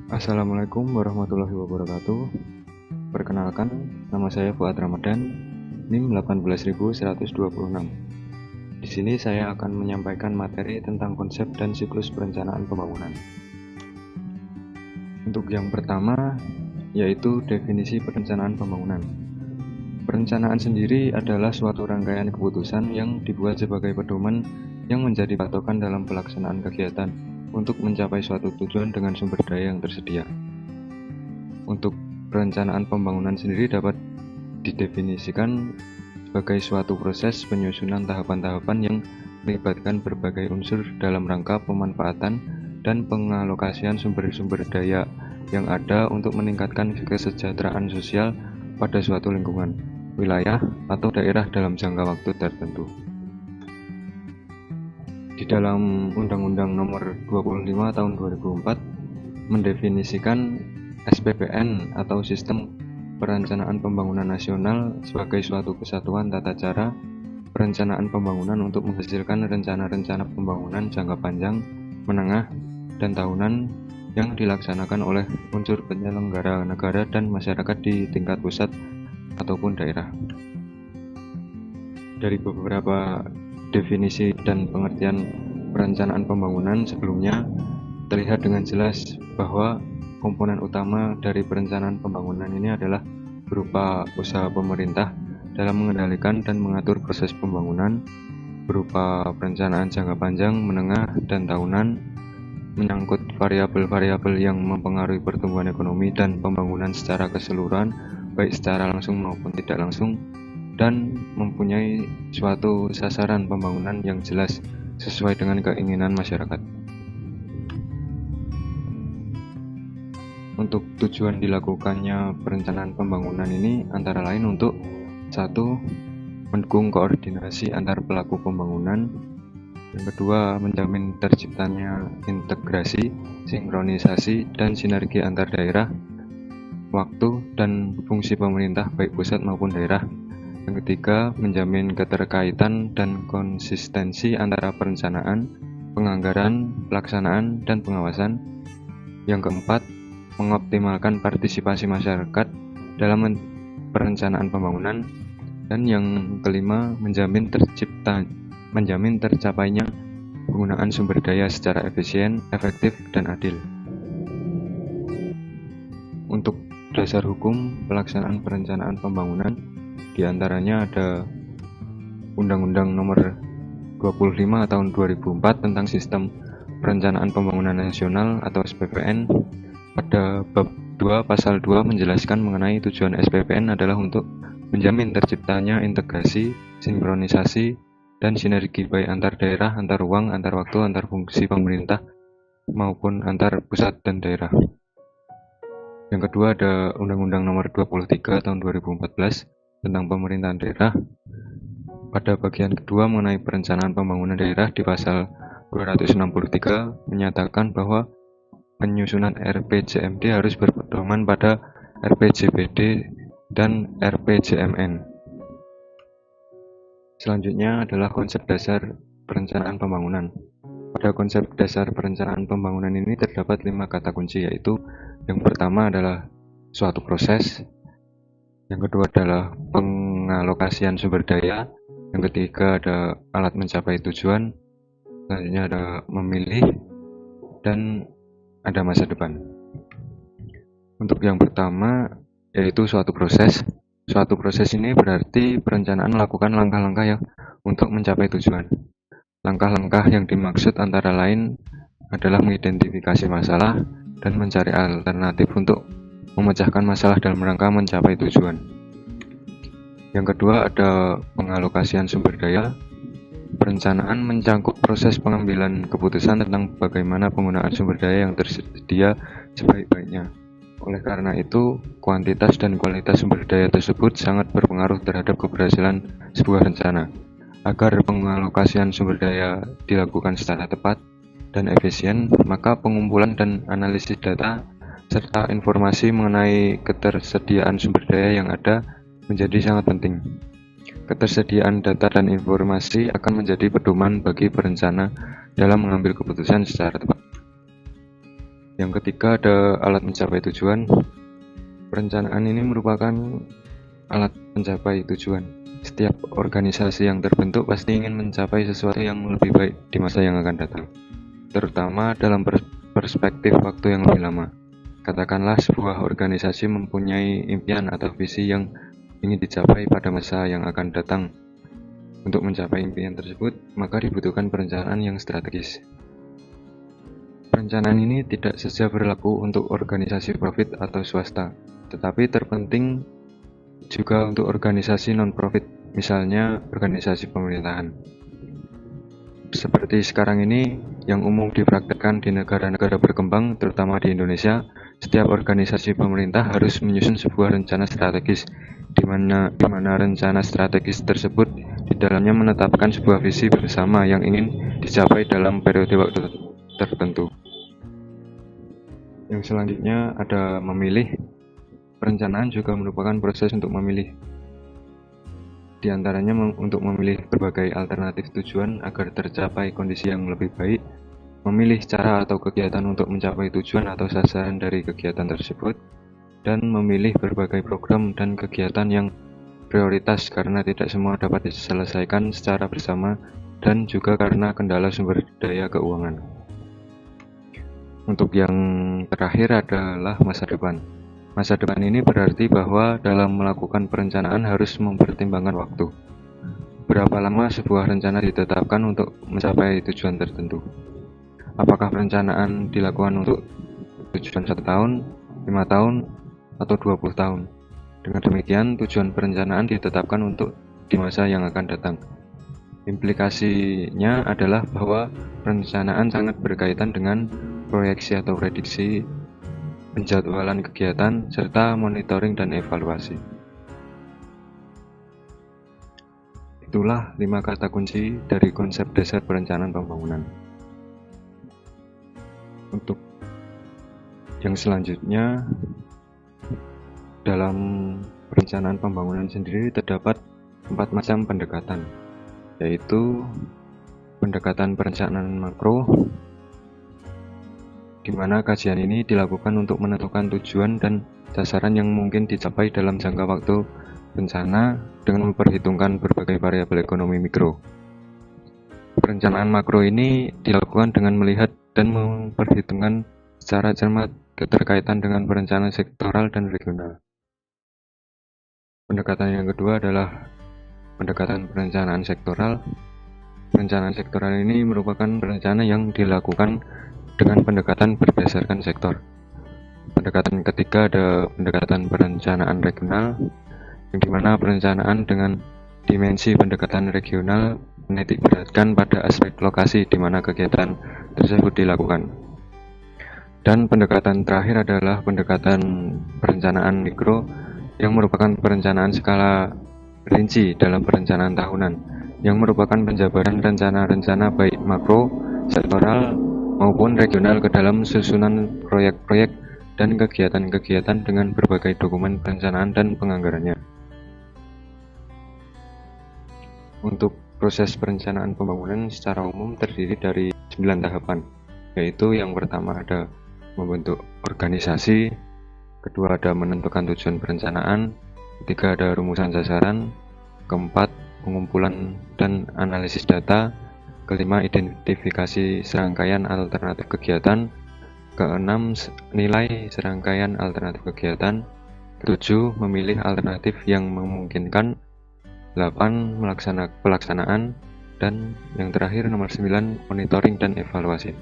Assalamualaikum warahmatullahi wabarakatuh. Perkenalkan, nama saya Fuad Ramadan, NIM 18126. Di sini saya akan menyampaikan materi tentang konsep dan siklus perencanaan pembangunan. Untuk yang pertama, yaitu definisi perencanaan pembangunan. Perencanaan sendiri adalah suatu rangkaian keputusan yang dibuat sebagai pedoman yang menjadi patokan dalam pelaksanaan kegiatan untuk mencapai suatu tujuan dengan sumber daya yang tersedia. Untuk perencanaan pembangunan sendiri dapat didefinisikan sebagai suatu proses penyusunan tahapan-tahapan yang melibatkan berbagai unsur dalam rangka pemanfaatan dan pengalokasian sumber-sumber daya yang ada untuk meningkatkan kesejahteraan sosial pada suatu lingkungan, wilayah, atau daerah dalam jangka waktu tertentu. Di dalam Undang-Undang Nomor 25 Tahun 2004 mendefinisikan SPPN atau Sistem Perencanaan Pembangunan Nasional sebagai suatu kesatuan tata cara perencanaan pembangunan untuk menghasilkan rencana-rencana pembangunan jangka panjang, menengah, dan tahunan yang dilaksanakan oleh unsur penyelenggara negara dan masyarakat di tingkat pusat ataupun daerah. Dari beberapa definisi dan pengertian perencanaan pembangunan sebelumnya, terlihat dengan jelas bahwa komponen utama dari perencanaan pembangunan ini adalah berupa usaha pemerintah dalam mengendalikan dan mengatur proses pembangunan, berupa perencanaan jangka panjang, menengah, dan tahunan, menyangkut variabel-variabel yang mempengaruhi pertumbuhan ekonomi dan pembangunan secara keseluruhan, baik secara langsung maupun tidak langsung, dan mempunyai suatu sasaran pembangunan yang jelas sesuai dengan keinginan masyarakat. Untuk tujuan dilakukannya perencanaan pembangunan ini antara lain untuk 1. Mendukung koordinasi antar pelaku pembangunan. Yang kedua, menjamin terciptanya integrasi, sinkronisasi, dan sinergi antar daerah, waktu, dan fungsi pemerintah baik pusat maupun daerah. Yang ketiga, menjamin keterkaitan dan konsistensi antara perencanaan, penganggaran, pelaksanaan, dan pengawasan. Yang keempat, mengoptimalkan partisipasi masyarakat dalam perencanaan pembangunan. Dan yang kelima, menjamin tercapainya penggunaan sumber daya secara efisien, efektif, dan adil. Untuk dasar hukum pelaksanaan perencanaan pembangunan, di antaranya ada Undang-Undang Nomor 25 Tahun 2004 tentang Sistem Perencanaan Pembangunan Nasional atau SPPN. Pada bab 2 pasal 2 menjelaskan mengenai tujuan SPPN adalah untuk menjamin terciptanya integrasi, sinkronisasi, dan sinergi baik antar daerah, antar ruang, antar waktu, antar fungsi pemerintah, maupun antar pusat dan daerah. Yang kedua ada Undang-Undang Nomor 23 Tahun 2014 tentang pemerintahan daerah. Pada bagian kedua mengenai perencanaan pembangunan daerah di pasal 263 menyatakan bahwa penyusunan RPJMD harus berpedoman pada RPJPD dan RPJMN. Selanjutnya adalah konsep dasar perencanaan pembangunan. Pada konsep dasar perencanaan pembangunan ini terdapat 5 kata kunci, yaitu yang pertama adalah suatu proses, yang kedua adalah pengalokasian sumber daya, yang ketiga ada alat mencapai tujuan, selanjutnya ada memilih, dan ada masa depan. Untuk yang pertama yaitu suatu proses. Suatu proses ini berarti perencanaan melakukan langkah-langkah yang untuk mencapai tujuan. Langkah-langkah yang dimaksud antara lain adalah mengidentifikasi masalah dan mencari alternatif untuk memecahkan masalah dalam rangka mencapai tujuan. Yang kedua ada pengalokasian sumber daya. Perencanaan mencangkup proses pengambilan keputusan tentang bagaimana penggunaan sumber daya yang tersedia sebaik-baiknya. Oleh karena itu, kuantitas dan kualitas sumber daya tersebut sangat berpengaruh terhadap keberhasilan sebuah rencana. Agar pengalokasian sumber daya dilakukan secara tepat dan efisien, maka pengumpulan dan analisis data serta informasi mengenai ketersediaan sumber daya yang ada menjadi sangat penting. Ketersediaan data dan informasi akan menjadi pedoman bagi perencana dalam mengambil keputusan secara tepat. Yang ketiga ada alat mencapai tujuan. Perencanaan ini merupakan alat mencapai tujuan. Setiap organisasi yang terbentuk pasti ingin mencapai sesuatu yang lebih baik di masa yang akan datang, terutama dalam perspektif waktu yang lebih lama. Katakanlah sebuah organisasi mempunyai impian atau visi yang ingin dicapai pada masa yang akan datang. Untuk mencapai impian tersebut, maka dibutuhkan perencanaan yang strategis. Perencanaan ini tidak saja berlaku untuk organisasi profit atau swasta, tetapi terpenting juga untuk organisasi non-profit, misalnya organisasi pemerintahan. Seperti sekarang ini, yang umum dipraktekkan di negara-negara berkembang, terutama di Indonesia, setiap organisasi pemerintah harus menyusun sebuah rencana strategis, di mana rencana strategis tersebut di dalamnya menetapkan sebuah visi bersama yang ingin dicapai dalam periode waktu tertentu. Yang selanjutnya ada memilih. Perencanaan juga merupakan proses untuk memilih. Di antaranya untuk memilih berbagai alternatif tujuan agar tercapai kondisi yang lebih baik, memilih cara atau kegiatan untuk mencapai tujuan atau sasaran dari kegiatan tersebut, dan memilih berbagai program dan kegiatan yang prioritas karena tidak semua dapat diselesaikan secara bersama dan juga karena kendala sumber daya keuangan. Untuk yang terakhir adalah masa depan. Masa depan ini berarti bahwa dalam melakukan perencanaan harus mempertimbangkan waktu. Berapa lama sebuah rencana ditetapkan untuk mencapai tujuan tertentu? Apakah perencanaan dilakukan untuk tujuan 1 tahun, 5 tahun, atau 20 tahun? Dengan demikian, tujuan perencanaan ditetapkan untuk di masa yang akan datang. Implikasinya adalah bahwa perencanaan sangat berkaitan dengan proyeksi atau prediksi, penjadwalan kegiatan, serta monitoring dan evaluasi. Itulah 5 kata kunci dari konsep dasar perencanaan pembangunan. Untuk yang selanjutnya, dalam perencanaan pembangunan sendiri terdapat 4 macam pendekatan, yaitu pendekatan perencanaan makro, di mana kajian ini dilakukan untuk menentukan tujuan dan sasaran yang mungkin dicapai dalam jangka waktu bencana dengan memperhitungkan berbagai variabel ekonomi mikro. Perencanaan makro ini dilakukan dengan melihat dan memperhitungkan secara cermat keterkaitan dengan perencanaan sektoral dan regional. Pendekatan yang kedua adalah pendekatan perencanaan sektoral. Perencanaan sektoral ini merupakan perencanaan yang dilakukan dengan pendekatan berdasarkan sektor. Pendekatan ketiga ada pendekatan perencanaan regional, yang dimana perencanaan dengan dimensi pendekatan regional menitikberatkan pada aspek lokasi di mana kegiatan tersebut dilakukan. Dan pendekatan terakhir adalah pendekatan perencanaan mikro, yang merupakan perencanaan skala rinci dalam perencanaan tahunan, yang merupakan penjabaran rencana-rencana baik makro, sektoral, maupun regional ke dalam susunan proyek-proyek dan kegiatan-kegiatan dengan berbagai dokumen perencanaan dan penganggarannya. Untuk proses perencanaan pembangunan secara umum terdiri dari 9 tahapan, yaitu yang pertama ada membentuk organisasi, kedua ada menentukan tujuan perencanaan, ketiga ada rumusan sasaran, keempat pengumpulan dan analisis data, kelima identifikasi serangkaian alternatif kegiatan, keenam nilai serangkaian alternatif kegiatan, ketujuh memilih alternatif yang memungkinkan, 8 pelaksanaan, dan yang terakhir nomor 9 monitoring dan evaluasi.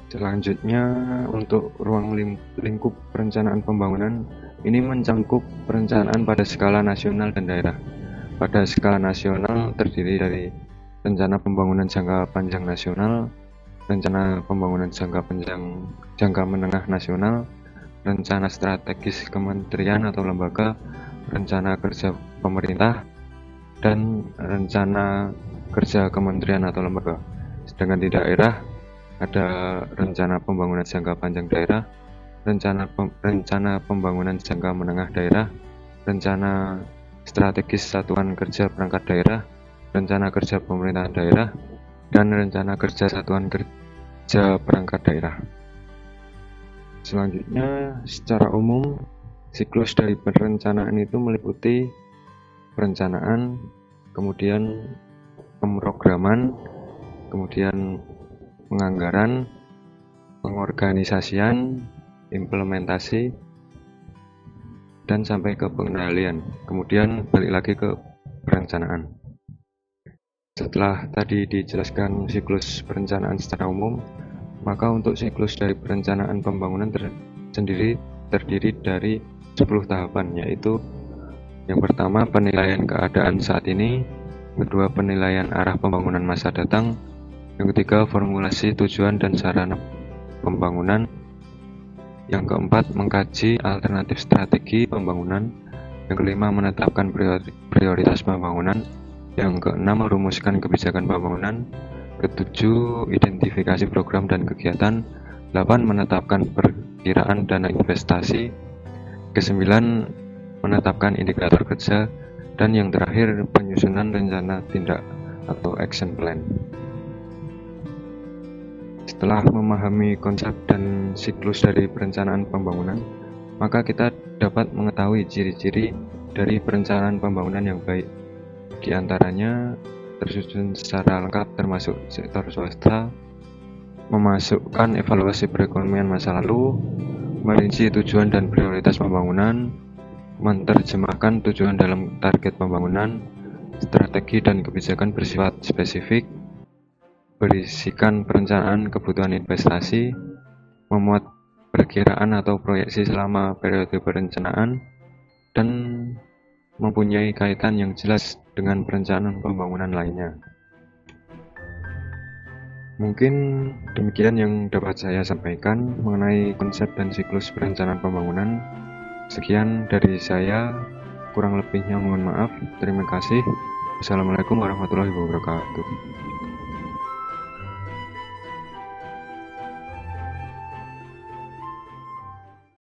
Selanjutnya untuk ruang lingkup perencanaan pembangunan ini mencangkup perencanaan pada skala nasional dan daerah. Pada skala nasional terdiri dari rencana pembangunan jangka panjang nasional, rencana pembangunan jangka menengah nasional, rencana strategis kementerian atau lembaga, rencana kerja pemerintah, dan rencana kerja kementerian atau lembaga. Sedangkan di daerah ada rencana pembangunan jangka panjang daerah, rencana pembangunan jangka menengah daerah, rencana strategis satuan kerja perangkat daerah, rencana kerja pemerintahan daerah, dan rencana kerja satuan kerja perangkat daerah. Selanjutnya, secara umum, siklus dari perencanaan itu meliputi perencanaan, kemudian pemrograman, kemudian penganggaran, pengorganisasian, implementasi, dan sampai ke pengendalian. Kemudian balik lagi ke perencanaan. Setelah tadi dijelaskan siklus perencanaan secara umum, maka untuk siklus dari perencanaan pembangunan terdiri dari 10 tahapan, yaitu yang pertama penilaian keadaan saat ini, kedua penilaian arah pembangunan masa datang, yang ketiga formulasi tujuan dan sarana pembangunan, yang keempat mengkaji alternatif strategi pembangunan, yang kelima menetapkan prioritas pembangunan, yang keenam merumuskan kebijakan pembangunan, ketujuh identifikasi program dan kegiatan, 8 menetapkan perkiraan dana investasi, kesembilan menetapkan indikator kerja, dan yang terakhir penyusunan rencana tindak atau action plan. Setelah memahami konsep dan siklus dari perencanaan pembangunan, maka kita dapat mengetahui ciri-ciri dari perencanaan pembangunan yang baik. Di antaranya tersusun secara lengkap termasuk sektor swasta, memasukkan evaluasi perekonomian masa lalu, merinci tujuan dan prioritas pembangunan, menerjemahkan tujuan dalam target pembangunan, strategi dan kebijakan bersifat spesifik, berisikan perencanaan kebutuhan investasi, memuat perkiraan atau proyeksi selama periode perencanaan, dan mempunyai kaitan yang jelas dengan perencanaan pembangunan lainnya. Mungkin demikian yang dapat saya sampaikan mengenai konsep dan siklus perencanaan pembangunan. Sekian dari saya, kurang lebihnya mohon maaf. Terima kasih. Wassalamualaikum warahmatullahi wabarakatuh.